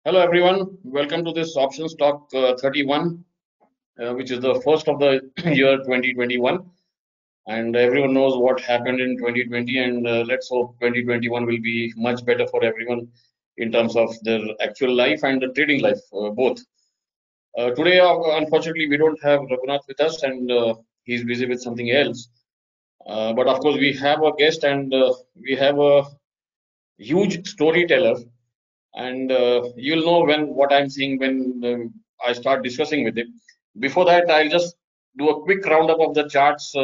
Hello everyone, welcome to this Options Talk 31, which is the first of the year 2021. And everyone knows what happened in 2020, and let's hope 2021 will be much better for everyone in terms of their actual life and the trading life, both. Today, unfortunately, we don't have Raghunath with us, and he's busy with something else. But of course, we have a guest, and we have a huge storyteller, and you'll know when what I'm saying when I start discussing with it. Before that, I'll just do a quick roundup of the charts.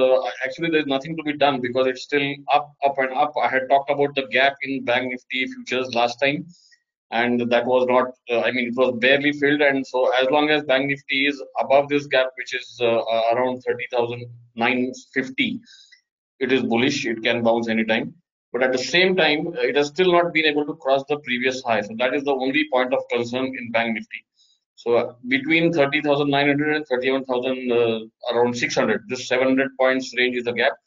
Actually, there's nothing to be done because it's still up, up, and up. I had talked about the gap in Bank Nifty futures last time, and that was not. I mean, it was barely filled, and so as long as Bank Nifty is above this gap, which is around 30,950, it is bullish. It can bounce anytime. But at the same time, it has still not been able to cross the previous high. So that is the only point of concern in Bank Nifty. So between 30,900 and 31,000, around 600, this 700 points range is the gap.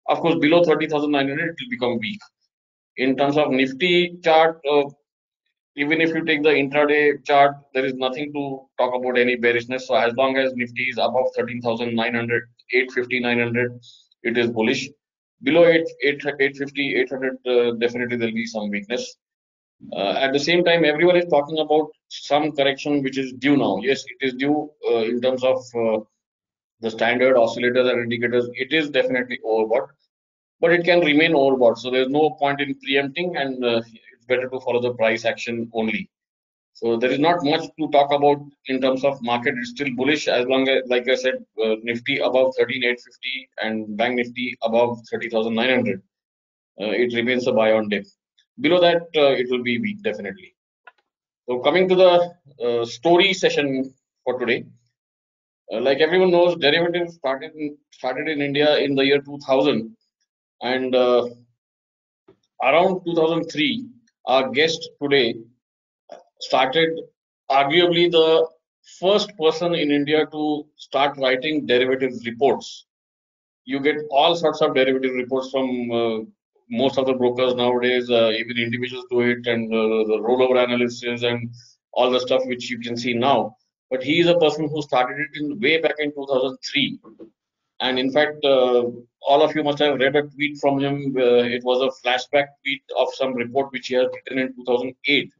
Of course, below 30,900, it will become weak. In terms of Nifty chart, even if you take the intraday chart, there is nothing to talk about any bearishness. So as long as Nifty is above 13,900, 850, 900, it is bullish. Below 850, 800, definitely there will be some weakness. At the same time, everyone is talking about some correction which is due now. Yes, it is due in terms of the standard oscillators and indicators. It is definitely overbought, but it can remain overbought. So there's no point in preempting, and it's better to follow the price action only. So there is not much to talk about in terms of market. It's still bullish as long as, like I said, Nifty above 13,850 and Bank Nifty above 30,900. It remains a buy on dip. Below that, it will be weak definitely. So coming to the story session for today, like everyone knows, derivatives started in India in the year 2000, and around 2003, our guest today started arguably the first person in India to start writing derivatives reports. You get all sorts of derivative reports from most of the brokers nowadays. Even individuals do it, and the rollover analysis and all the stuff which you can see now. But he is a person who started it in way back in 2003. And in fact, all of you must have read a tweet from him. It was a flashback tweet of some report which he had written in 2008,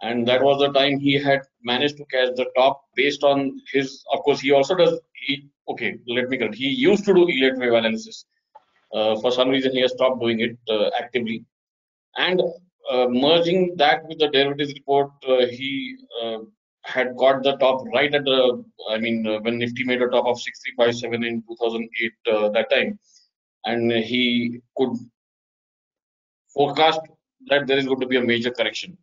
and that was the time he had managed to catch the top based on his. Of course, he also does. Okay, let me correct. He used to do Elliott wave analysis. For some reason, he has stopped doing it actively, and merging that with the derivatives report, he had got the top right at the. I mean, when Nifty made a top of 6357 in 2008, that time, and he could forecast that there is going to be a major correction.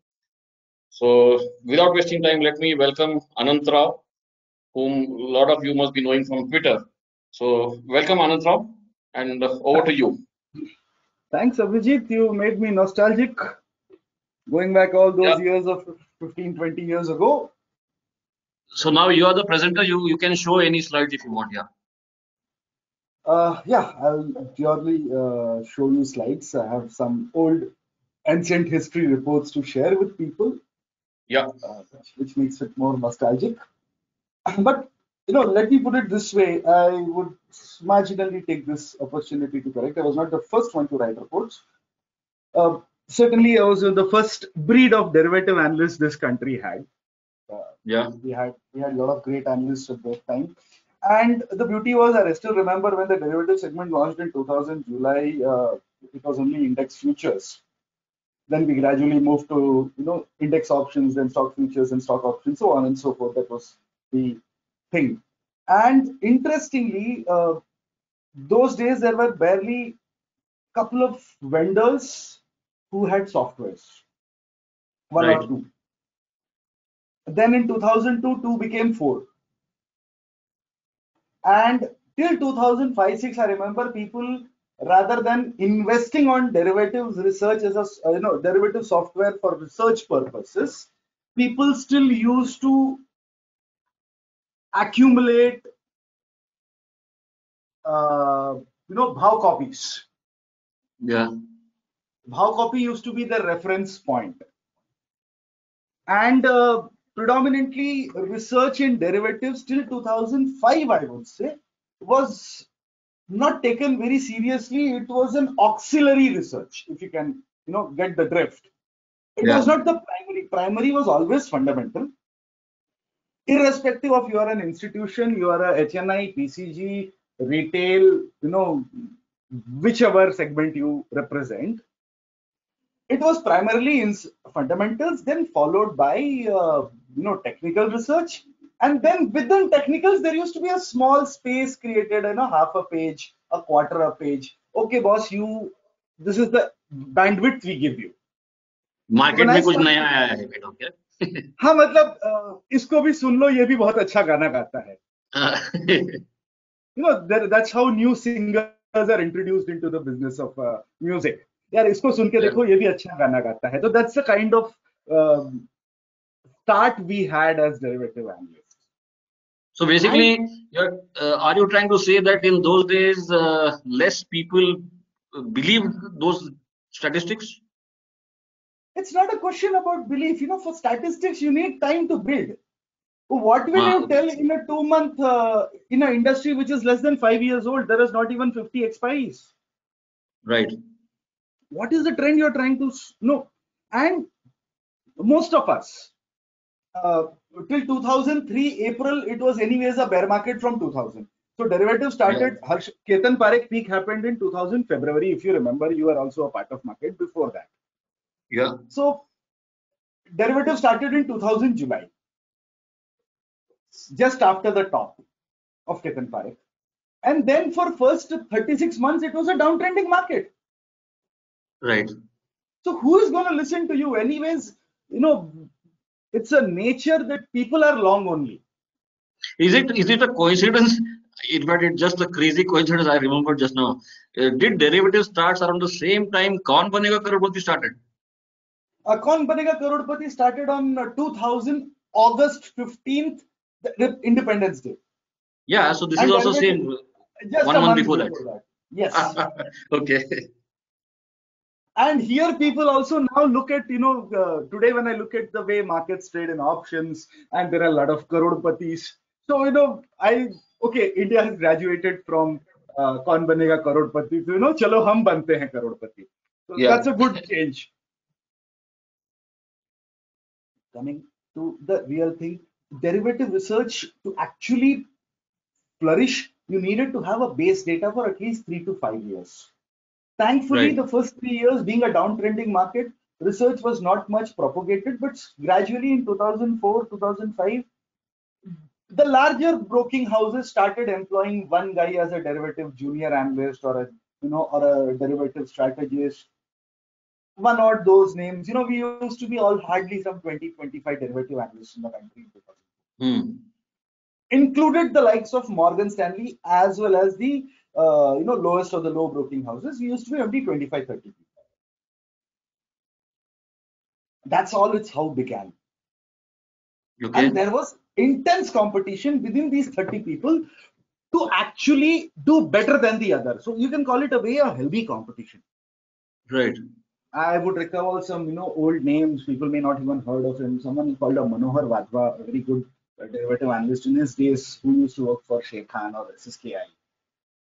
So, without wasting time, let me welcome Anant Rao, whom a lot of you must be knowing from Twitter. So, welcome Anant Rao, and over to you. Thanks, Abhijit. You made me nostalgic. Going back all those years of 15, 20 years ago. So now you are the presenter. You can show any slides if you want. Yeah. Yeah, I'll purely show you slides. I have some old ancient history reports to share with people. Yeah. Which makes it more nostalgic. But let me put it this way. I would marginally take this opportunity to correct. I was not the first one to write reports. Certainly, I was the first breed of derivative analysts this country had. Yeah. We had a lot of great analysts at that time. And the beauty was, I still remember when the derivative segment launched in 2000 July, it was only index futures. Then we gradually moved to index options, then stock futures and stock options, so on and so forth. That was the thing. And interestingly, those days there were barely a couple of vendors who had softwares, one right. or two. Then in 2002, two became four. And till 2005-6, I remember people, rather than investing on derivatives research as a derivative software for research purposes, people still used to accumulate bhav copies. Yeah. Bhav copy used to be the reference point. And predominantly research in derivatives till 2005, I would say, was not taken very seriously. It was an auxiliary research, if you can, get the drift. It Yeah. was not the primary. Primary was always fundamental. Irrespective of you are an institution, you are a HNI, PCG, retail, whichever segment you represent. It was primarily in fundamentals, then followed by technical research, and then within technicals there used to be a small space created, half a page, a quarter a page. Okay, boss, this is the bandwidth we give you. So market when I में कुछ started, नया आया है kind of, yeah. हाँ मतलब इसको भी सुन लो, ये भी बहुत अच्छा गाना गाता है. That's how new singers are introduced into the business of music. यार इसको सुन के Yeah. देखो, ये भी अच्छा गाना गाता है. So that's the kind of start we had as derivative analysts. So basically, are you trying to say that in those days, less people believed those statistics? It's not a question about belief. For statistics, you need time to build. What will you Okay. tell in a 2 month, in an industry which is less than 5 years old? There is not even 50 expiries. Right. What is the trend you're trying to know? And most of us, till 2003 April, it was anyways a bear market from 2000. So derivatives started. Yeah. Ketan Parekh peak happened in 2000 February. If you remember, you were also a part of market before that. Yeah. So derivatives started in 2000 July, just after the top of Ketan Parekh. And then for first 36 months, it was a downtrending market. Right. So who is going to listen to you? Anyways, it's a nature that people are long only. Is it a coincidence? In fact, it's just a crazy coincidence I remember just now. Did derivatives starts around the same time Kaun Banega Crorepati started? Kaun Banega Crorepati started on 2000 August 15th, the Independence Day. Yeah, so this is And also derivative, same just 1 a month month before before that. Yes. Okay. And here people also now look at, today when I look at the way markets trade in options, and there are a lot of Croropatis. So, India has graduated from Kaun Banega Crorepati to, Chalo hum bante hain Crorepati. So Yeah. that's a good change. Coming to the real thing, derivative research to actually flourish, you needed to have a base data for at least 3 to 5 years. Thankfully, Right. the first 3 years being a downtrending market, research was not much propagated, but gradually in 2004, 2005, the larger broking houses started employing one guy as a derivative junior analyst or a derivative strategist. One or those names. We used to be all hardly some 20, 25 derivative analysts in the country in 2000. Hmm. Included the likes of Morgan Stanley as well as the lowest of the low broking houses. We used to be only 25, 30 people. That's all. It's how began. Okay. And there was intense competition within these 30 people to actually do better than the other. So you can call it a healthy competition. Right. I would recall some old names. People may not even heard of him. Someone called Manohar Wadhwa, a very good derivative analyst in his days, who used to work for Sheikh Khan or SSKI.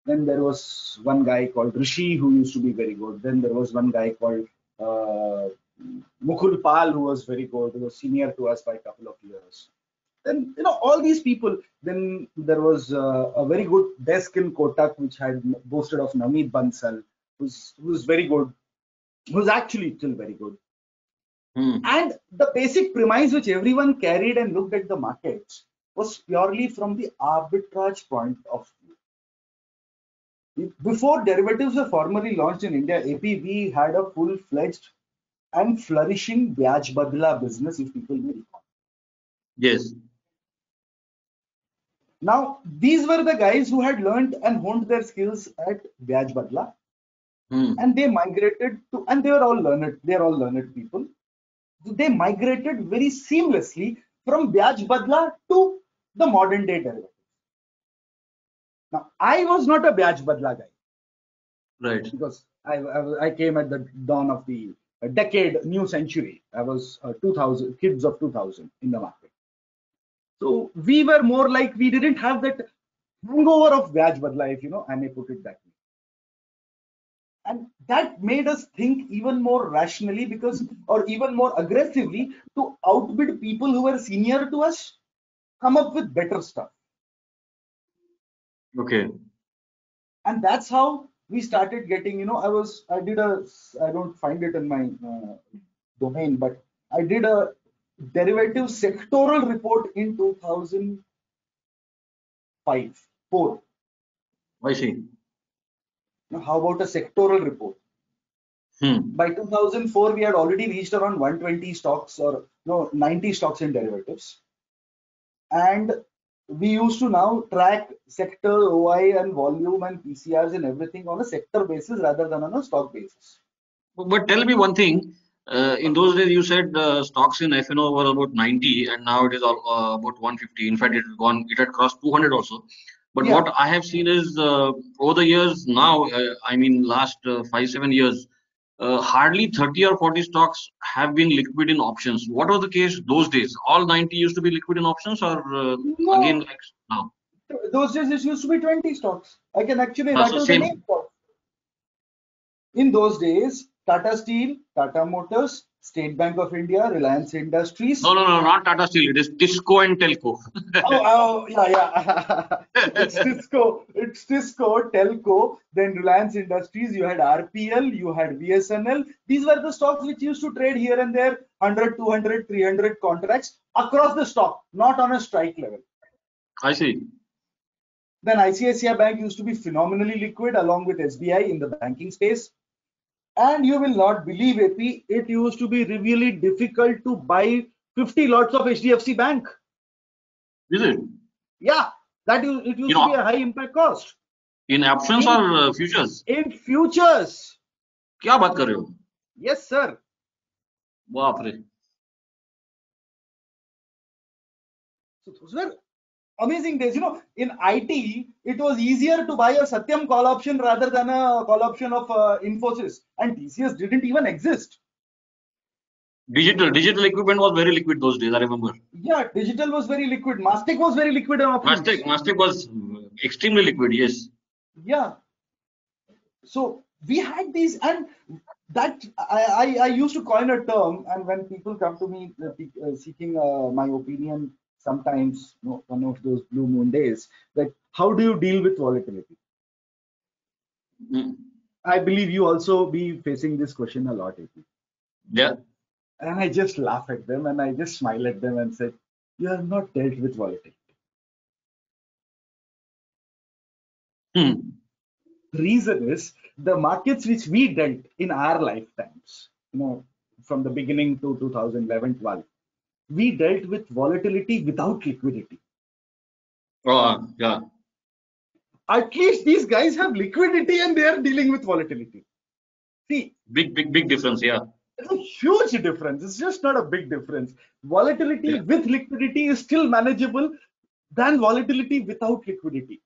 Then there was one guy called Rishi who used to be very good. Then there was one guy called Mukul Pal who was very good. He was senior to us by a couple of years. Then all these people. Then there was a very good desk in Kotak which had boasted of Navneet Bansal, who's very good, who's actually still very good. And the basic premise which everyone carried and looked at the markets was purely from the arbitrage point of view. Before derivatives were formally launched in India, AP, we had a full-fledged and flourishing Byaj Badla business, if people may recall. Yes. Now, these were the guys who had learned and honed their skills at Byaj Badla, and they migrated to, and they are all learned people. They migrated very seamlessly from Byaj Badla to the modern day derivatives. Now, I was not a Byaj Badla guy. Right. Because I came at the dawn of the decade, new century. I was 2000, kids of 2000 in the market. So we were more like, we didn't have that hangover of Vyaj Badla, if I may put it that way. And that made us think even more rationally, because, or even more aggressively, to outbid people who were senior to us, come up with better stuff. Okay. And that's how we started getting, I don't find it in my domain, but I did a derivative sectoral report in 2005, 4. I see. Now, how about a sectoral report? By 2004, we had already reached around 120 stocks, or 90 stocks in derivatives. And we used to now track sector OI and volume and PCRs and everything on a sector basis rather than on a stock basis. But tell me one thing. In those days, you said stocks in F&O were about 90, and now it is about 150. In fact, it had crossed 200 also. But Yeah. what I have seen is over the years now, I mean, last 5-7 years, hardly 30 or 40 stocks have been liquid in options. What was the case those days? All 90 used to be liquid in options, or No, again like now? those days it used to be 20 stocks. I can actually So rattle the same. name stocks. In those days, Tata Steel, Tata Motors, State Bank of India, Reliance Industries. No, not Tata Steel. It is Tisco and Telco. Yeah. It's Tisco, Telco, then Reliance Industries. You had RPL, you had VSNL. These were the stocks which used to trade here and there, 100, 200, 300 contracts across the stock, not on a strike level. I see. Then ICICI Bank used to be phenomenally liquid along with SBI in the banking space. And you will not believe, AP, it used to be really difficult to buy 50 lots of HDFC Bank. Is it? Yeah, it used to be a high impact cost. In options or futures? In futures. क्या बात कर रहे हो? Yes, sir. बाप रे. So those were amazing days. In IT, it was easier to buy a Satyam call option rather than a call option of Infosys. And TCS didn't even exist. Digital equipment was very liquid those days, I remember. Yeah, digital was very liquid. Mastek was very liquid in options. Mastek was extremely liquid, yes. Yeah. So we had these, and that I used to coin a term, and when people come to me seeking my opinion, sometimes one of those blue moon days, that how do you deal with volatility? I believe you also be facing this question a lot, AP. Yeah. And I just laugh at them and I just smile at them and say, you have not dealt with volatility. Reason is, the markets which we dealt in our lifetimes, from the beginning to 2011-12, we dealt with volatility without liquidity. Yeah. At least these guys have liquidity and they are dealing with volatility. See, big difference, yeah. It's a huge difference. It's just not a big difference. Volatility with liquidity is still manageable than volatility without liquidity.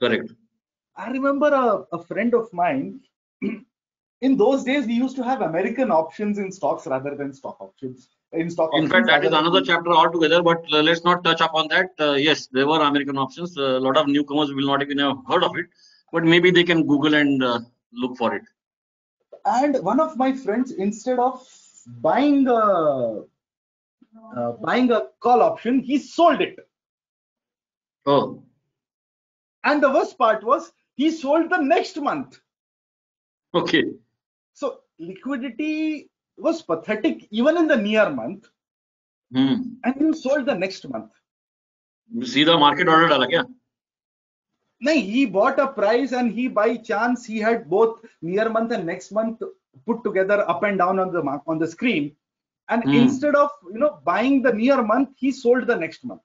Correct. I remember a friend of mine. In those days, we used to have American options in stocks rather than stock options. In fact, that is another chapter altogether, but let's not touch upon that. Yes, there were American options. A lot of newcomers will not even have heard of it, but maybe they can Google and look for it. And one of my friends, instead of buying a call option, he sold it. Oh. And the worst part was, he sold the next month. Okay. So liquidity was pathetic even in the near month. And you sold the next month. You see the market order dala kya? No, he bought a price and by chance he had both near month and next month put together up and down on the screen. And instead of buying the near month, he sold the next month.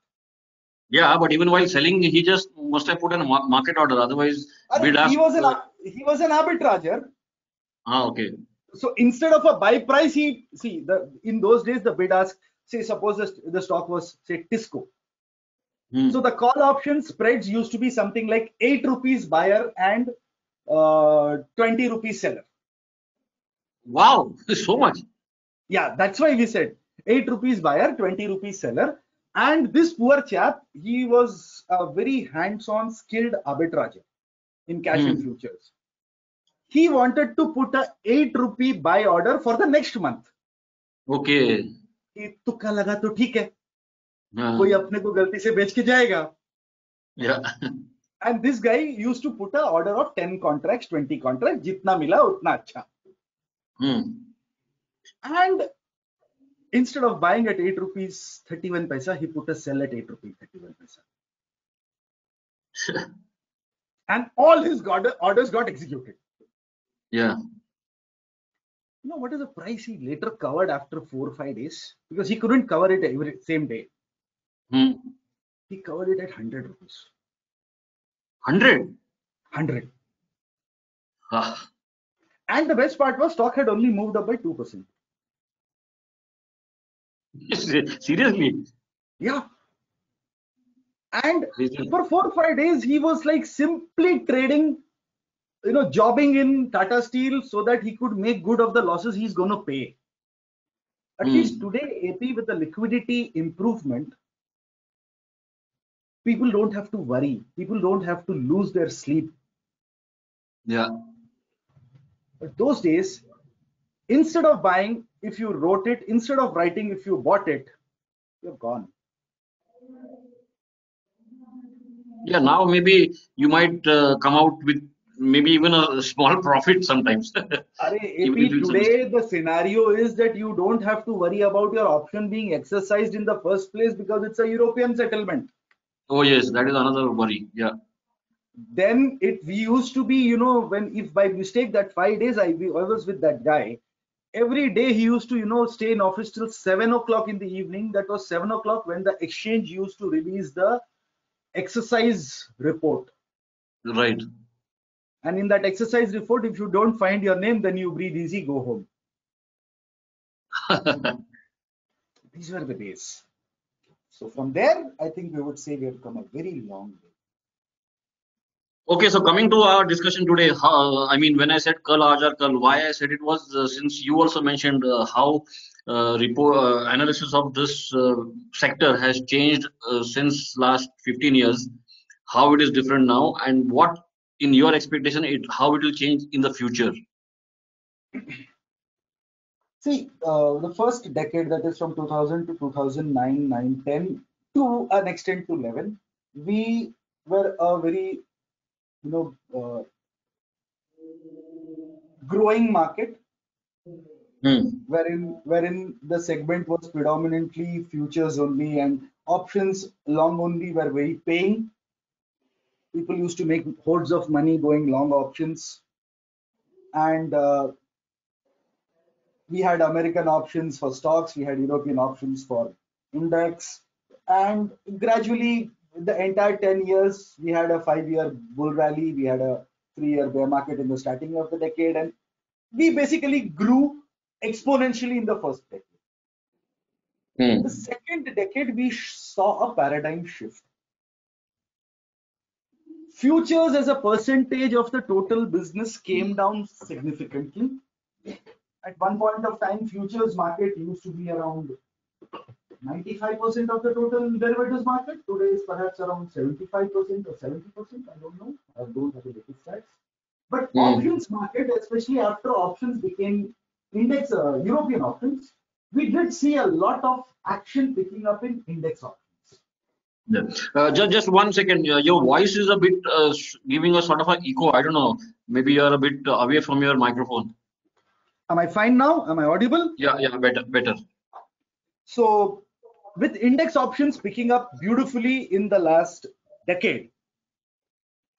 Yeah, but even while selling, he just must have put in a market order. Otherwise, he was an arbitrager. Okay. So instead of a buy price, in those days the bid ask, say suppose the stock was say Tisco. So the call option spreads used to be something like 8 rupees buyer and 20 rupees seller. Wow, so much. Yeah, that's why we said 8 rupees buyer, 20 rupees seller. And this poor chap, he was a very hands-on skilled arbitrager in cash and Hmm. futures. He wanted to put a 8 rupee buy order for the next month. Okay. कि तुक्का लगा तो ठीक है, Uh, कोई अपने को गलती से बेच के जाएगा. yeah. And this guy used to put a order of 10 contracts, 20 contracts, जितना मिला उतना अच्छा. Hmm. And instead of buying at 8 rupees 31 paisa, he put a sell at 8 rupees 31 paisa. And all his orders got executed. Yeah. You know what is the price he later covered after 4 or 5 days? Because he couldn't cover it every same day. Hmm. He covered it at 100 rupees. 100. 100. Ah. And the best part was stock had only moved up by 2%. Seriously. Yeah. And Crazy. for 4 or 5 days, he was like simply trading, jobbing in Tata Steel so that he could make good of the losses he's going to pay. At least Hmm. today, AP with the liquidity improvement, people don't have to worry. People don't have to lose their sleep. Yeah. But those days, instead of buying, if you wrote it, instead of writing, if you bought it, you're gone. Yeah. Now maybe you might come out with maybe even a small profit sometimes. Are Even if AP, it's a mistake. today the scenario is that you don't have to worry about your option being exercised in the first place because it's a European settlement. Oh yes, that is another worry. Yeah. Then we used to be, when if by mistake that 5 days I was with that guy, every day he used to, stay in office till 7 o'clock in the evening. That was 7 o'clock when the exchange used to release the exercise report. Right. And in that exercise report, if you don't find your name, then you breathe easy, go home. These were the days. So from there, I think we would say we have come a very long way. Okay, so coming to our discussion today, I mean, when I said Kal Ajar Kal, why I said it was since you also mentioned how analysis of this sector has changed since last 15 years, how it is different now, and what, in your expectation, how it will change in the future. See, the first decade, that is from 2000 to 2009, 9, 10, to an extent to 11, we were a very, you know, growing market, Hmm. wherein the segment was predominantly futures only and options long only were very paying. People used to make hordes of money going long options, and we had American options for stocks, we had European options for index, and gradually the entire 10 years, we had a 5 year bull rally, we had a 3 year bear market in the starting of the decade, and we basically grew exponentially in the first decade. The Hmm. second decade, we saw a paradigm shift. Futures as a percentage of the total business came down significantly. At one point of time, futures market used to be around 95% of the total derivatives market. Today is perhaps around 75% or 70%. I don't know. I don't have the latest stats. But Hmm. options market, especially after options became index European options, we did see a lot of action picking up in index options. Yeah. Just 1 second. Your voice is a bit giving a sort of an echo. I don't know. Maybe you are a bit away from your microphone. Am I fine now? Am I audible? Yeah, yeah, better, better. So, with index options picking up beautifully in the last decade,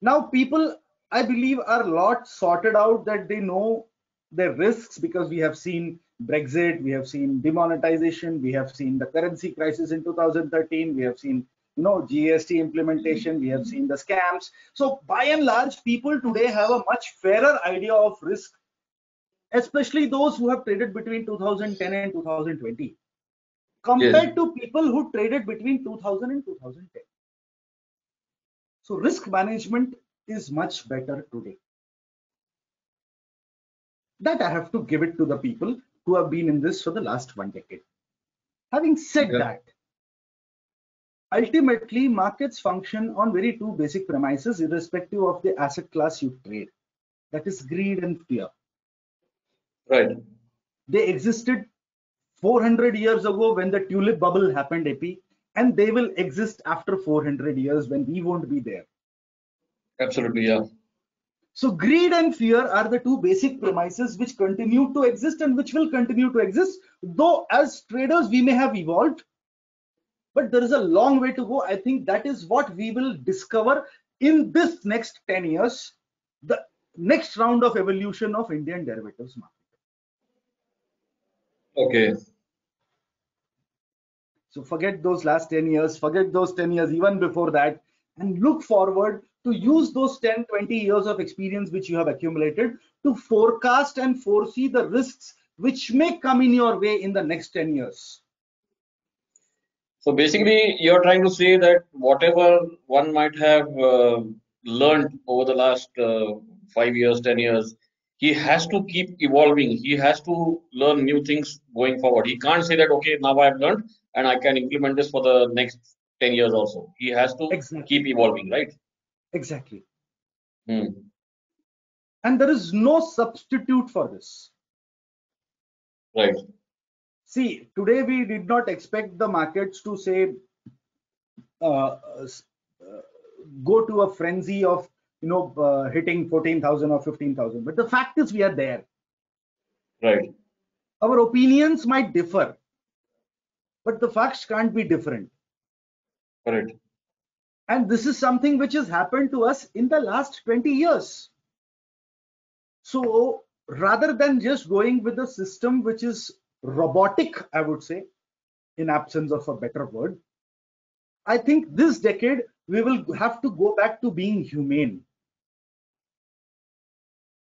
now people, I believe, are a lot sorted out that they know their risks because we have seen Brexit, we have seen demonetization, we have seen the currency crisis in 2013, we have seen GST implementation, we have seen the scams. So by and large, people today have a much fairer idea of risk, especially those who have traded between 2010 and 2020 Yes. compared to people who traded between 2000 and 2010. So risk management is much better today. That I have to give it to the people who have been in this for the last 1 decade. Having said Yeah. that, ultimately markets function on very two basic premises irrespective of the asset class you trade. That is greed and fear. Right. They existed 400 years ago when the tulip bubble happened, AP, and they will exist after 400 years when we won't be there. Absolutely. Yeah. So greed and fear are the two basic premises which continue to exist and which will continue to exist. Though as traders we may have evolved, but there is a long way to go. I think that is what we will discover in this next 10 years, the next round of evolution of Indian derivatives market. Okay. So forget those last 10 years, forget those 10 years even before that, and look forward to use those 10, 20 years of experience which you have accumulated to forecast and foresee the risks which may come in your way in the next 10 years. So basically, you're trying to say that whatever one might have learned over the last 5 years, 10 years, he has to keep evolving. He has to learn new things going forward. He can't say that, okay, now I've learned and I can implement this for the next 10 years also. He has to keep Exactly. evolving, right? Exactly. Hmm. And there is no substitute for this. Right. See, today we did not expect the markets to say uh, go to a frenzy of hitting 14,000 or 15,000. But the fact is we are there. Right. Our opinions might differ, but the facts can't be different. Correct. And this is something which has happened to us in the last 20 years. So rather than just going with a system which is robotic, I would say, in absence of a better word, I think this decade we will have to go back to being humane.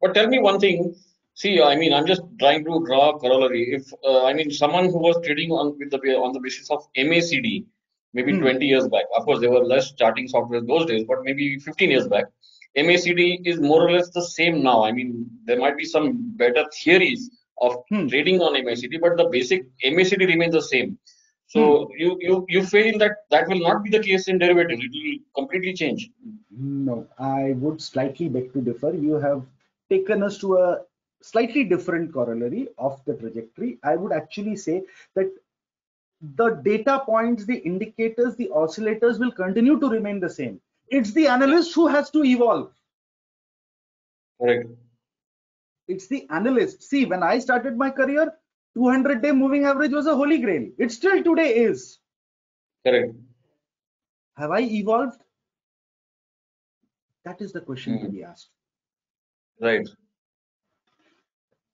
But tell me one thing. See, I mean, I'm just trying to draw a corollary. If I mean, someone who was trading on the basis of MACD, maybe Hmm. 20 years back. Of course, there were less charting software those days, but maybe 15 years back, MACD is more or less the same now. I mean, there might be some better theories of Hmm. trading on MACD, but the basic MACD remains the same. Hmm. So you feel that that will not be the case in derivatives. It will completely change. No, I would slightly beg to differ. You have taken us to a slightly different corollary of the trajectory. I would actually say that the data points, the indicators, the oscillators will continue to remain the same. It's the analyst who has to evolve. Correct. It's the analyst. See, when I started my career, 200-day moving average was a holy grail. It still today is. Correct. Have I evolved? That is the question to Hmm. be asked. Right.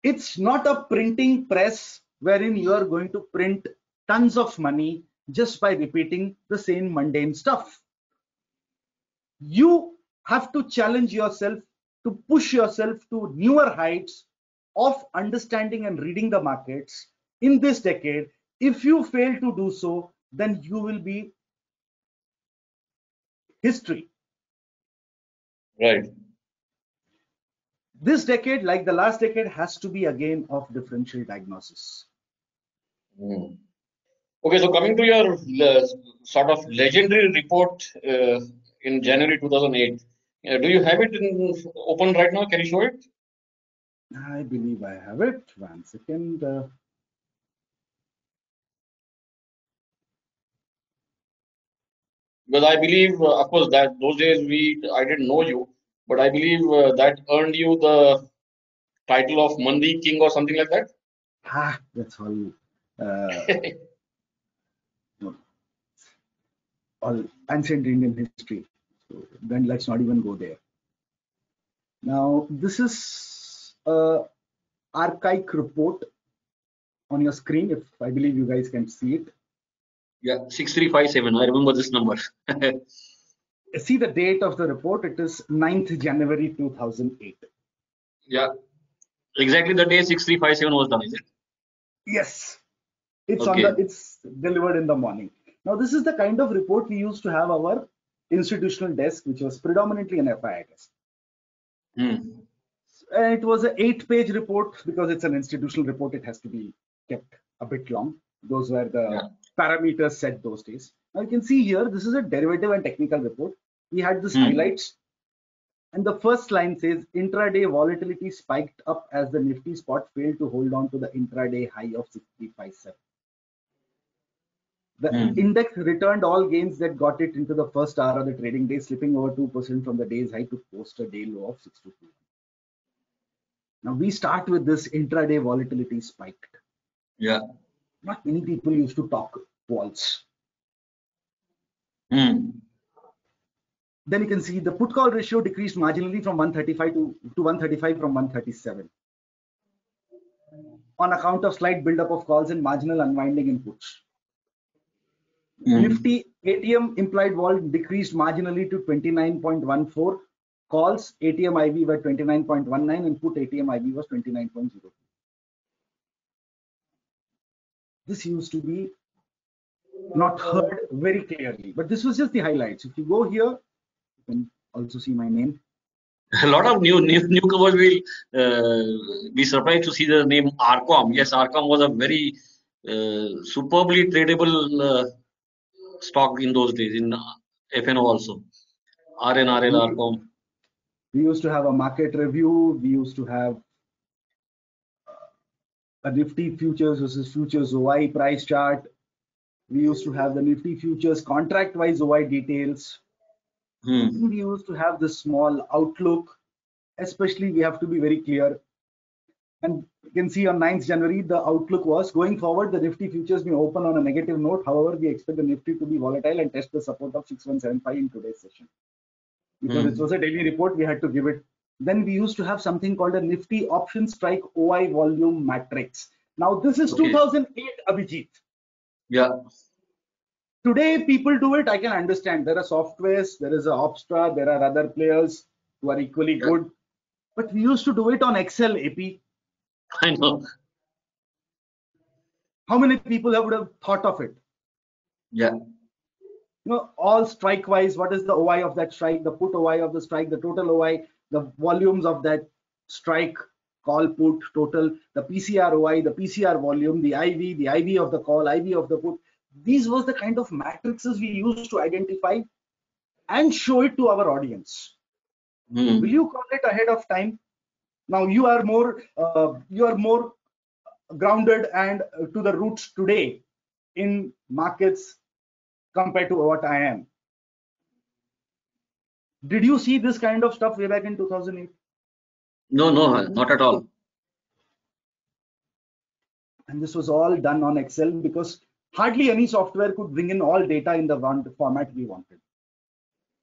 It's not a printing press wherein you are going to print tons of money just by repeating the same mundane stuff. You have to challenge yourself to push yourself to newer heights of understanding and reading the markets in this decade. If you fail to do so, then you will be history. Right. This decade, like the last decade, has to be again of differential diagnosis. Hmm. Okay, so coming to your sort of legendary report in January 2008, do you have it in open right now? Can you show it? I believe I have it. 1 second. Because I believe, of course, that those days I didn't know you, but I believe that earned you the title of Mandi King or something like that. That's no, all ancient Indian history. So then let's not even go there. Now, this is a archaic report on your screen, if I believe you guys can see it. Yeah, 6357. I remember this number. See the date of the report. It is 9th January 2008. Yeah, exactly the day 6357 was done, is it? Yes, it's on the. Okay. It's delivered in the morning. Now, this is the kind of report we used to have our institutional desk, which was predominantly an FII desk. Hmm. It was an 8-page report. Because it's an institutional report, it has to be kept a bit long. Those were the Yeah. parameters set those days. Now you can see here, this is a derivative and technical report. We had this highlights. And the first line says intraday volatility spiked up as the Nifty spot failed to hold on to the intraday high of 65.7. The index returned all gains that got it into the first hour of the trading day, slipping over 2% from the day's high to post a day low of 622. Now we start with this intraday volatility spiked. Yeah. Not many people used to talk vols. Then you can see the put call ratio decreased marginally from 135 to 135 from 137 on account of slight buildup of calls and marginal unwinding in puts. Nifty ATM implied vol decreased marginally to 29.14. Calls ATM IV were 29.19 and put ATM IV was 29.02. This used to be not heard very clearly, but this was just the highlights. If you go here, you can also see my name. A lot of newcomers will be surprised to see the name Arcom. Yes, Arcom was a very superbly tradable stock in those days in FNO also. RNRL Arcom. We used to have a market review. We used to have a Nifty futures versus futures OI price chart. We used to have the Nifty futures contract-wise OI details. We used to have this small outlook. Especially, we have to be very clear. And you can see on 9th January, the outlook was going forward, the Nifty futures may open on a negative note. However, we expect the Nifty to be volatile and test the support of 6175 in today's session. Because it was a daily report, we had to give it. Then we used to have something called a Nifty option strike OI volume matrix. Now, this is 2008, Abhijit. Yeah. Today, people do it. I can understand. There are softwares, there is a Opstra, there are other players who are equally good. But we used to do it on Excel, AP. I know. How many people would have thought of it? Yeah. You know, all strike wise, what is the OI of that strike, the put OI of the strike, the total OI, the volumes of that strike, call, put, total, the PCR OI, the PCR volume, the IV of the call, IV of the put. These was the kind of matrices we used to identify and show it to our audience. Will you call it ahead of time? Now you are more grounded and to the roots today in markets compared to what I am. Did you see this kind of stuff way back in 2008? No, not at all. And this was all done on Excel because hardly any software could bring in all data in the one format we wanted.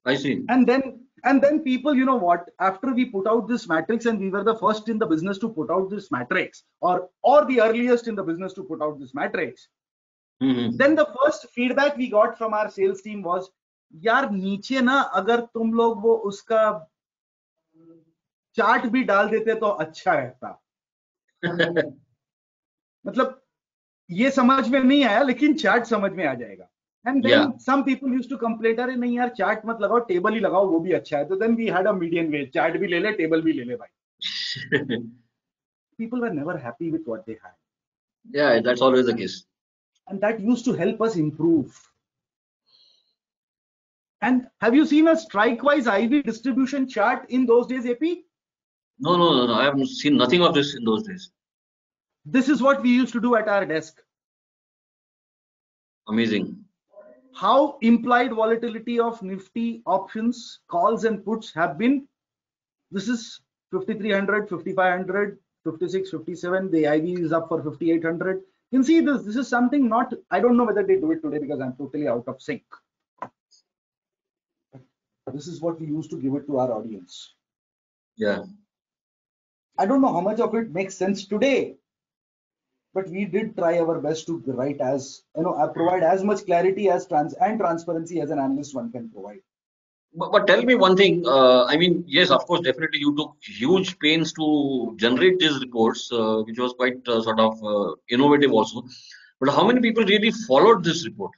I see. And then people, you know what, after we put out this matrix and we were the first in the business to put out this matrix or the earliest in the business to put out this matrix, then the first feedback we got from our sales team was, यार नीचे ना अगर तुम लोग वो उसका chart भी डाल देते तो अच्छा रहता. मतलब ये समझ में नहीं आया लेकिन चार्ट समझ में आ जाएगा. And then some people used to complain, अरे नहीं यार चार्ट मत लगाओ, टेबल ही लगाओ, वो भी अच्छा है. तो then we had a median way, chart भी ले ले, टेबल भी ले ले भाई. People were never happy with what they had. Yeah, that's always the case. And that used to help us improve. And have you seen a strike-wise IV distribution chart in those days, AP? No. I haven't seen nothing of this in those days. This is what we used to do at our desk. Amazing. How implied volatility of Nifty options, calls and puts have been. This is 5300, 5500, 56, 57. The IV is up for 5800. You can see this. This is something not, I don't know whether they do it today because I'm totally out of sync. This is what we used to give it to our audience. Yeah. I don't know how much of it makes sense today, but we did try our best to write provide as much clarity as transparency as an analyst one can provide. But tell me one thing. I mean, yes, of course, definitely you took huge pains to generate these reports, which was quite innovative also. But how many people really followed this report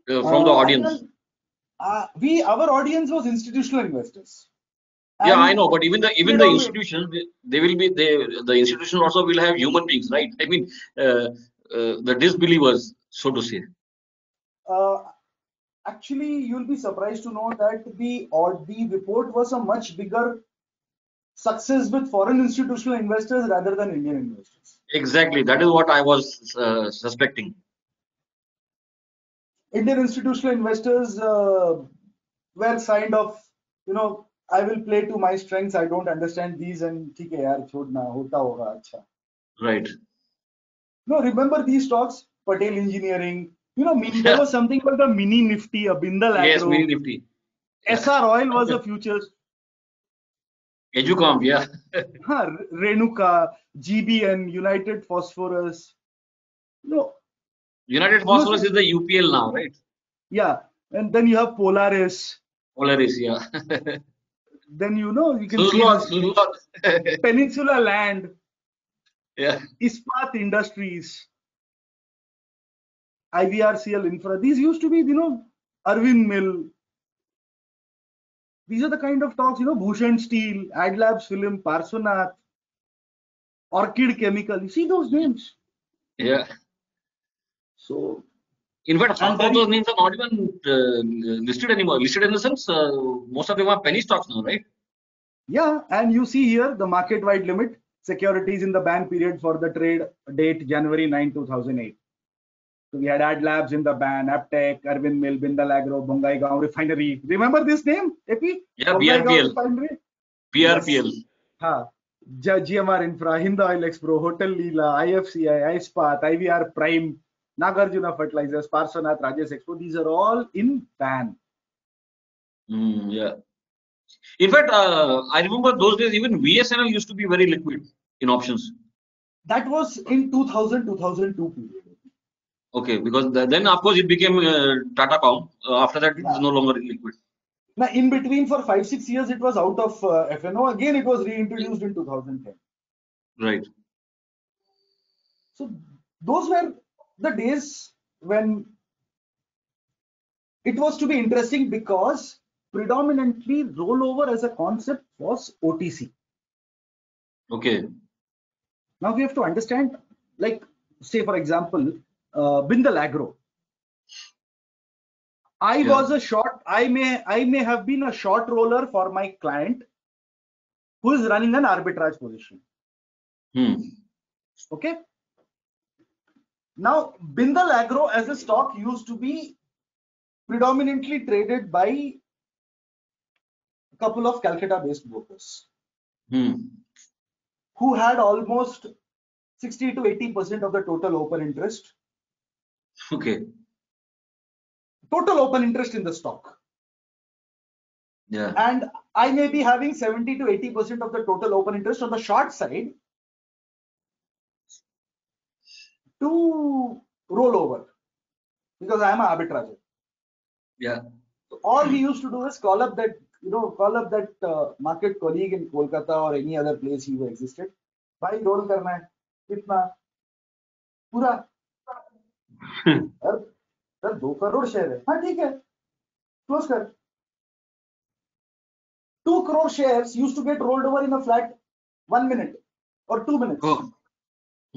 from the audience? Our audience was institutional investors. Yeah, I And know, but even the predominant, institutions, they will be the institution also will have human beings, right? I mean, the disbelievers, so to say. uh, actually, you'll be surprised to know that the report was a much bigger success with foreign institutional investors rather than Indian investors. Exactly, that is what I was suspecting. Indian institutional investors were kind of, I will play to my strengths. I don't understand these, and ठीक है यार छोड़ना होता होगा अच्छा. Right. No, remember these stocks? Patel Engineering. There was something called the Mini Nifty, a Bindal Yes, mini Agro. Nifty. Yeah. SR Oil was a futures. Educomp, yeah. Renuka, GBN, United Phosphorus. No, United Phosphorus is the UPL now, right? yeah. And then you have Polaris. Polaris, yeah. Then you can see Suzlon, this Suzlon. Peninsula Land, Yeah. Ispat Industries, IVRCL Infra. These used to be, Arvind Mill. These are the kind of talks, Bhushan Steel, Adlabs Film, Parsonath, Orchid Chemical. You see those names. Yeah. So, In fact, and half of then, those names are not even listed anymore. Listed in the sense, most of them are penny stocks now, right? yeah, and you see here the market wide limit securities in the ban period for the trade date January 9, 2008. So we had Ad Labs in the ban, Aptech, Arvind Mill, Bindal Agro, Bongaigaon Refinery. Remember this name, Epi? Yeah, Bongaigaon BRPL. Refinery? PRPL. Yes. Ha. GMR Infra, Hind Oil Expro, Hotel Leela, IFCI, iSpath, IVR Prime, Nagarjuna Fertilizers, Parsonath, Rajesh Expo. These are all in ban. Yeah. In fact, I remember those days, even VSNL used to be very liquid in options. That was in 2000, 2002 period. Okay, because then, of course, it became Tata Comm. After that, it is Yeah. no longer liquid. Now, in between for 5, 6 years, it was out of FNO. Again, it was reintroduced in 2010. Right. So those were the days when it was to be interesting because predominantly rollover as a concept was OTC. Okay. Now we have to understand, like, say for example, Bindal Agro. I Yeah. was a short. I may have been a short roller for my client who is running an arbitrage position. Okay. Now Bindal Agro as a stock used to be predominantly traded by a couple of Calcutta-based brokers who had almost 60 to 80% of the total open interest. Okay. Total open interest in the stock. Yeah. And I may be having 70 to 80% of the total open interest on the short side to roll over because I am an arbitrager. Yeah. So all he used to do is call up that market colleague in Kolkata or any other place he existed. भाई roll करना है कितना पूरा sir 2 crore share है हाँ ठीक है close कर 2 crore shares used to get rolled over in a flat 1 minute or 2 minutes. Oh.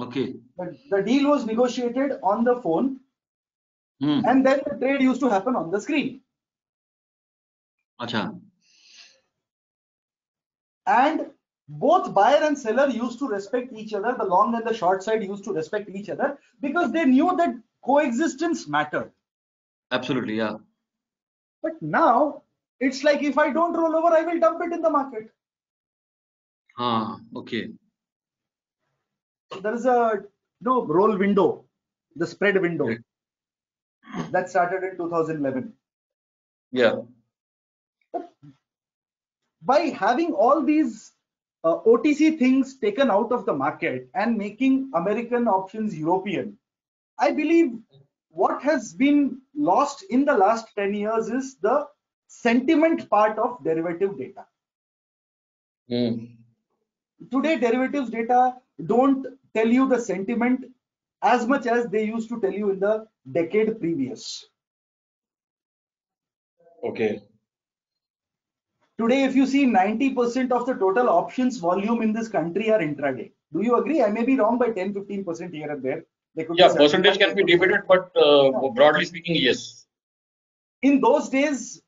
Okay. The deal was negotiated on the phone and then the trade used to happen on the screen. Acha. And both buyer and seller used to respect each other. The long and the short side used to respect each other because they knew that coexistence mattered. Absolutely, yeah. But now it's like if I don't roll over, I will dump it in the market. Okay. So there is a roll window, the spread window that started in 2011. Yeah. By having all these OTC things taken out of the market and making American options European, I believe what has been lost in the last 10 years is the sentiment part of derivative data. Today, derivatives data don't tell you the sentiment as much as they used to tell you in the decade previous. Okay. Today, if you see 90% of the total options volume in this country are intraday. Do you agree? I may be wrong by 10-15% here and there. There could be Yeah, percentage 75, can there be could be. debated, but Yeah. broadly speaking, yes. In those days,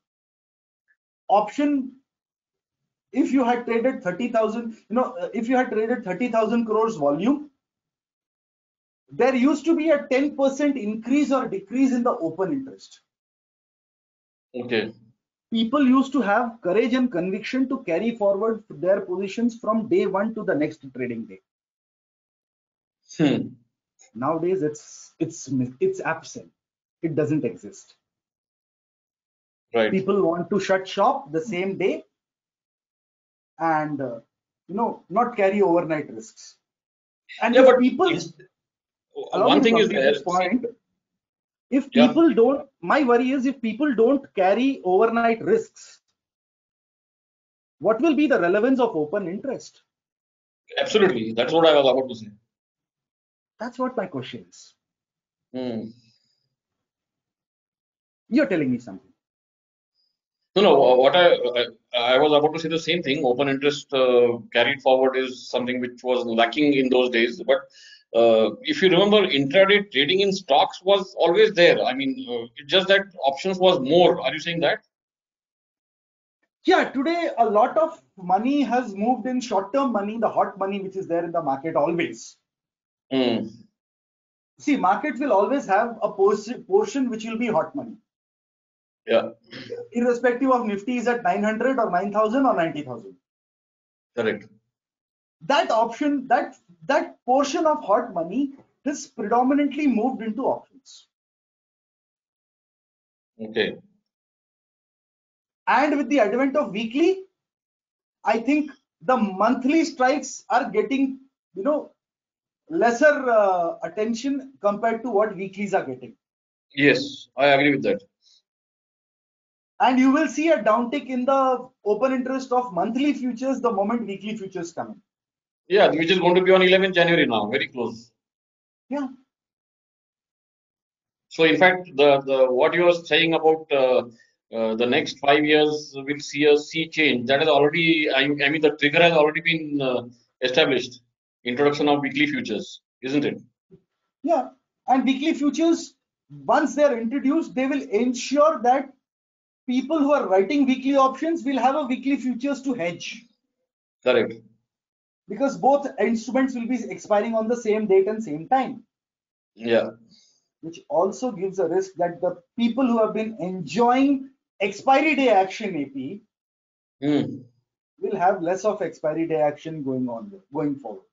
option, if you had traded 30,000, if you had traded 30,000 crores volume, there used to be a 10% increase or decrease in the open interest. Okay. People used to have courage and conviction to carry forward their positions from day one to the next trading day. Hmm. Nowadays, it's absent. It doesn't exist. Right. People want to shut shop the same day and not carry overnight risks. And Yeah, if but people, allow me one to thing is complete there. this point, if Yeah, people don't, my worry is if people don't carry overnight risks, what will be the relevance of open interest? absolutely. That's what I was about to say. That's what my question is. Hmm. You're telling me something. No, what I was about to say the same thing. Open interest carried forward is something which was lacking in those days. But if you remember, intraday trading in stocks was always there. I mean, it's just that options was more. Are you saying that? Yeah, today a lot of money has moved in short-term money, the hot money which is there in the market always. Hmm. See, market will always have a portion which will be hot money. Yeah, Irrespective of Nifty is at 900 or 9,000 or 90,000. correct. That option, that portion of hot money has predominantly moved into options. Okay. And with the advent of weekly, I think the monthly strikes are getting, lesser attention compared to what weeklies are getting. Yes, I agree with that. And you will see a downtick in the open interest of monthly futures the moment weekly futures come in. Yeah, which is going to be on 11th January now, very close. Yeah. So, in fact, the what you were saying about the next 5 years will see a sea change. That is already, I mean, the trigger has already been established. Introduction of weekly futures, isn't it? Yeah. And weekly futures, once they are introduced, they will ensure that people who are writing weekly options will have a weekly futures to hedge Correct. because both instruments will be expiring on the same date and same time, Yeah. which also gives a risk that the people who have been enjoying expiry day action AP Hmm. will have less of expiry day action going forward.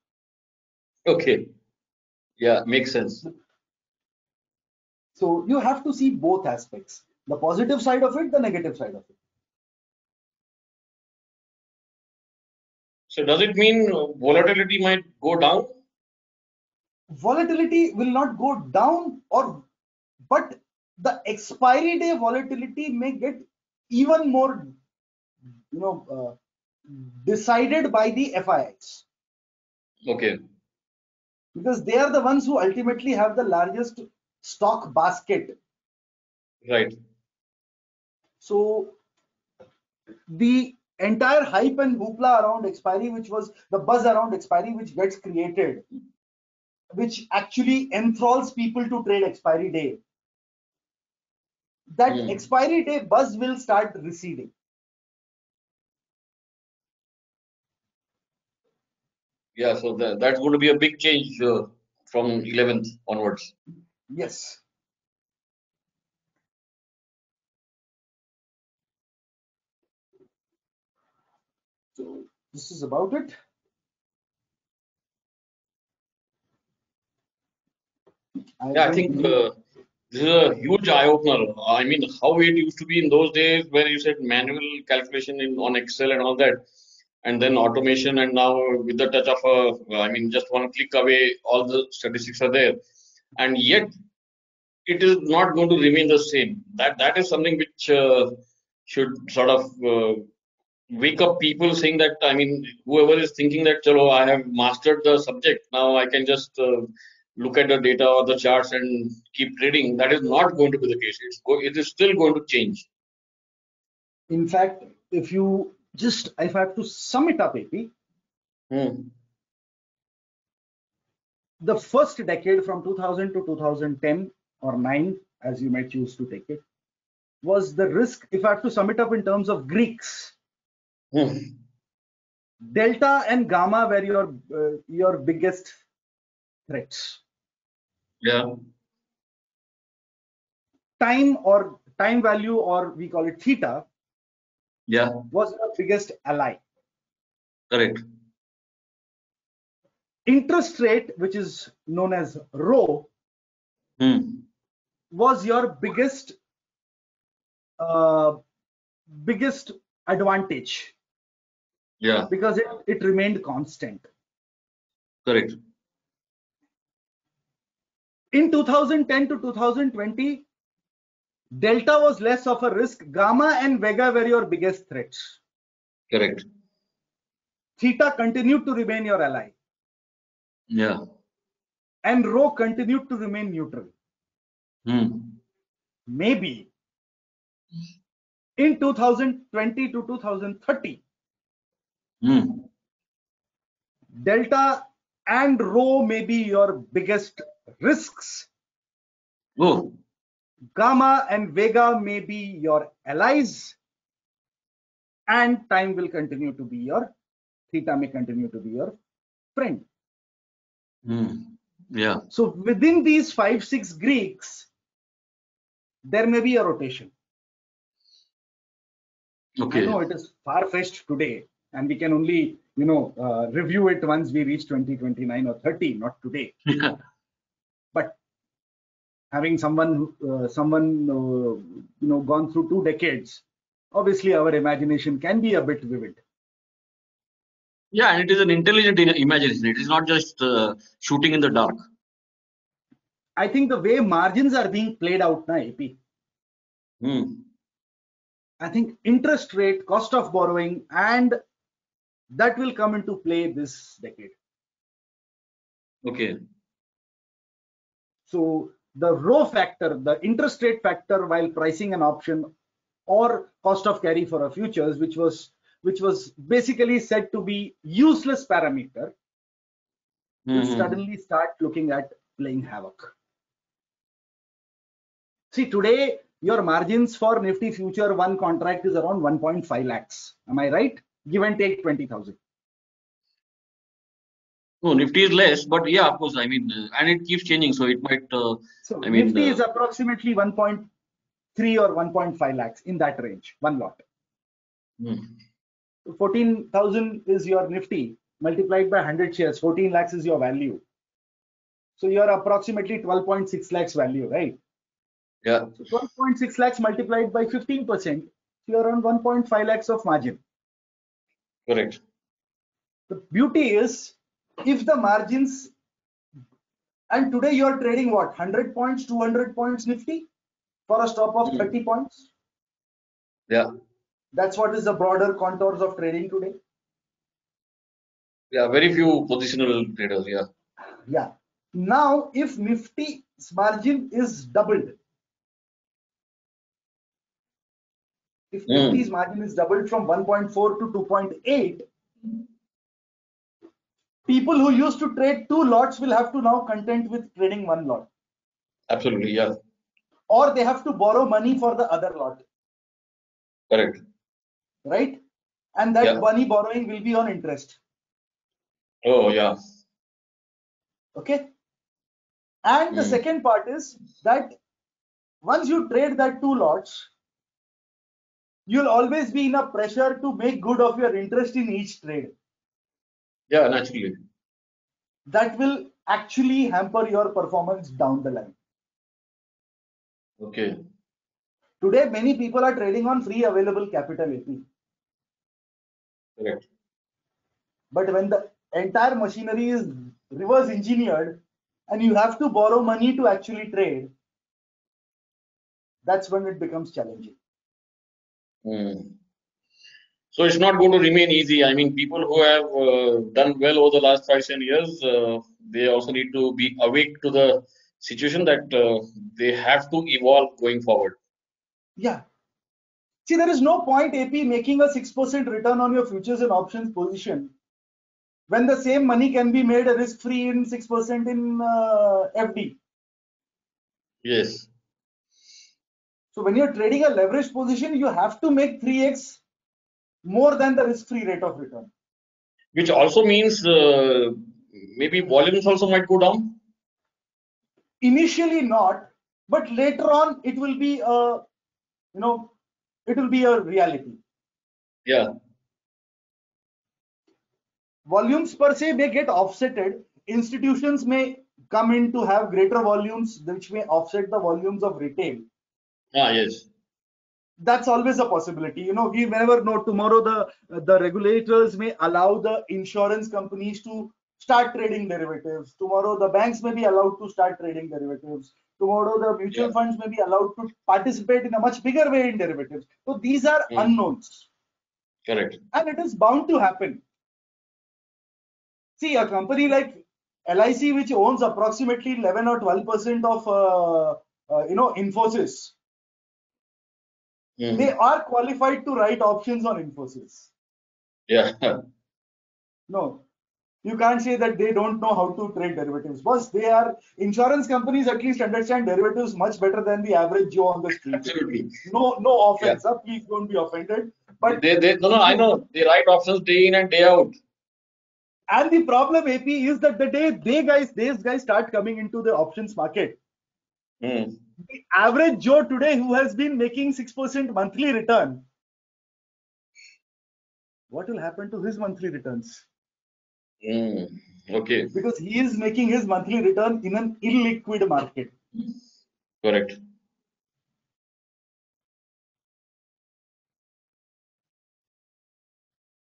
Okay. Yeah, makes sense. So you have to see both aspects, the positive side of it, the negative side of it. So, does it mean volatility might go down? Volatility will not go down, but the expiry day volatility may get even more, you know, decided by the FIIs Okay. because they are the ones who ultimately have the largest stock basket. Right. So the entire hype and hoopla around expiry, which was the buzz around expiry, which gets created, which actually enthralls people to trade expiry day, that Hmm. expiry day buzz will start receding. Yeah, so that's going to be a big change from 11th onwards. Yes. So this is about it. I Yeah, I don't think believe. this is a huge eye opener. I mean, how it used to be in those days where you said manual calculation on Excel and all that, and then automation, and now with the touch of I mean, just one click away, all the statistics are there, and yet it is not going to remain the same. That is something which should sort of wake up people saying that, I mean, whoever is thinking that, chalo, I have mastered the subject, now I can just look at the data or the charts and keep trading. That is not going to be the case. It is still going to change. In fact, if you Just if I have to sum it up, AP, the first decade from 2000 to 2010 or 9, as you might choose to take it, was the risk. If I have to sum it up in terms of Greeks, delta and gamma were your biggest threats. Yeah. Time value, or we call it theta, Yeah. was your biggest ally. Correct. Interest rate, which is known as rho, was your biggest advantage. Yeah. Because it remained constant. Correct. In 2010 to 2020, delta was less of a risk. Gamma and vega were your biggest threats. Correct. Theta continued to remain your ally. Yeah. And rho continued to remain neutral. Maybe in 2020 to 2030, delta and rho may be your biggest risks. Oh. Gamma and vega may be your allies, and time will continue to be your, theta may continue to be your friend. Yeah. So within these 5-6 Greeks, there may be a rotation. Okay. I know it is far-fetched today, and we can only, review it once we reach 2029 or 30, not today. Yeah. But having someone gone through 2 decades, obviously our imagination can be a bit vivid. Yeah, and it is an intelligent imagination. It is not just shooting in the dark. I think the way margins are being played out now, AP, I think interest rate, cost of borrowing, and that will come into play this decade. Okay. So the rho factor, the interest rate factor while pricing an option, or cost of carry for a futures, which was basically said to be useless parameter, will suddenly start looking at playing havoc. See, today your margins for Nifty future one contract is around 1.5 lakhs. Am I right? Give and take 20,000. No, Nifty is less, but yeah, of course. I mean, and it keeps changing, so it might. So Nifty is approximately 1.3 or 1.5 lakhs, in that range, one lot. 14,000 is your Nifty, multiplied by 100 shares. 14 lakhs is your value. So you're approximately 12.6 lakhs value, right? Yeah. So 12.6 lakhs multiplied by 15%, you're around 1.5 lakhs of margin. Correct. The beauty is, if the margins, and today you're trading what, 100 points, 200 points Nifty for a stop of 30 points? Yeah. That's what is the broader contours of trading today. Yeah, very few positional traders. Yeah. Yeah. Now, if Nifty's margin is doubled, if Nifty's margin is doubled from 1.4 to 2.8, people who used to trade 2 lots will have to now content with trading 1 lot. Absolutely, yeah. Or they have to borrow money for the other lot. Correct. Right? And that money borrowing will be on interest. Oh, yeah. Okay. And the second part is that once you trade that 2 lots, you'll always be in a pressure to make good of your interest in each trade. Yeah, naturally. That will actually hamper your performance down the line. Okay. Today, many people are trading on free available capital, AP. Correct. But when the entire machinery is reverse engineered and you have to borrow money to actually trade, that's when it becomes challenging. So it's not going to remain easy. I mean, people who have done well over the last 5-10 years, they also need to be awake to the situation that they have to evolve going forward. Yeah. See, there is no point, AP, making a 6% return on your futures and options position when the same money can be made risk-free in 6% in FD. Yes. So when you're trading a leveraged position, you have to make 3x more than the risk-free rate of return. Which also means maybe volumes also might go down. Initially not, but later on it will be it will be a reality. Yeah. Volumes per se may get offsetted. Institutions may come in to have greater volumes, which may offset the volumes of retail. Yes. That's always a possibility. We never know. Tomorrow the regulators may allow the insurance companies to start trading derivatives. Tomorrow the banks may be allowed to start trading derivatives. Tomorrow the mutual funds may be allowed to participate in a much bigger way in derivatives. So these are unknowns. Correct. And it is bound to happen. See, a company like LIC, which owns approximately 11 or 12% of Infosys, they are qualified to write options on Infosys. Yeah. No, you can't say that they don't know how to trade derivatives. Boss, they are insurance companies at least understand derivatives much better than the average Joe on the street. Absolutely. No offense. Please don't be offended. But no, I know they write options day in and day out. And the problem, AP, is that the day these guys start coming into the options market, the average Joe today who has been making 6% monthly return, what will happen to his monthly returns? Okay. Because he is making his monthly return in an illiquid market. Correct.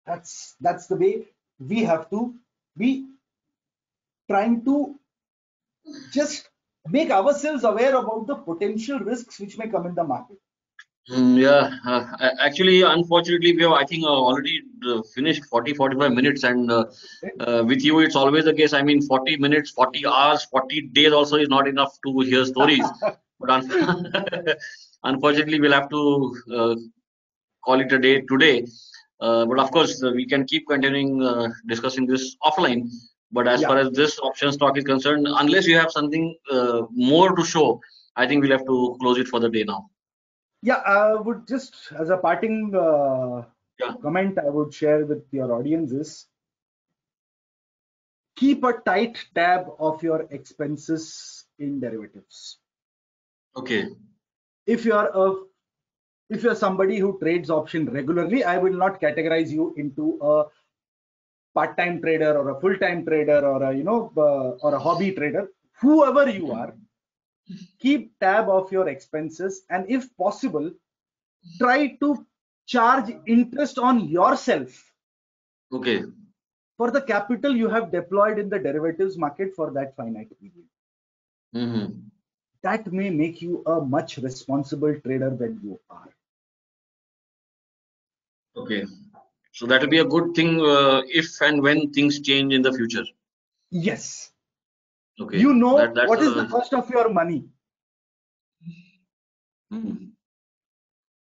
That's the way we have to be trying to just make ourselves aware about the potential risks which may come in the market. Actually, unfortunately, we have, I think, already finished 40-45 minutes, and with you, it's always the case. I mean, 40 minutes, 40 hours, 40 days also is not enough to hear stories. But unfortunately, we'll have to call it a day today. But of course, we can keep continuing discussing this offline. But as far as this option stock is concerned, unless you have something more to show, I think we'll have to close it for the day now. Yeah, I would just, as a parting comment, I would share with your audience is keep a tight tab of your expenses in derivatives. Okay. If you're somebody who trades option regularly, I will not categorize you into a part-time trader or a full-time trader or or a hobby trader. Whoever you are, keep tab of your expenses, and if possible, try to charge interest on yourself. Okay. For the capital you have deployed in the derivatives market for that finite period. That may make you a much responsible trader than you are. Okay. So that will be a good thing if and when things change in the future. Yes. Okay. You know what is the cost of your money.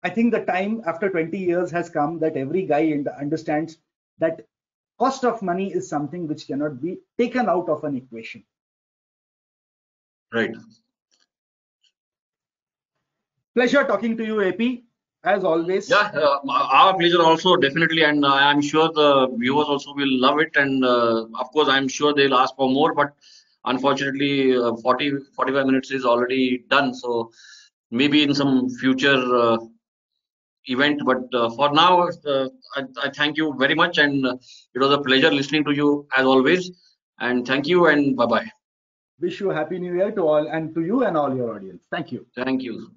I think the time after 20 years has come that every guy understands that cost of money is something which cannot be taken out of an equation. Right. Pleasure talking to you, AP, as always. Yeah, our pleasure also, definitely. And I'm sure the viewers also will love it. And of course, I'm sure they'll ask for more. But unfortunately, 45 minutes is already done. So maybe in some future event. But for now, I thank you very much. And it was a pleasure listening to you as always. And thank you and bye-bye. Wish you a happy new year to all and to you and all your audience. Thank you. Thank you.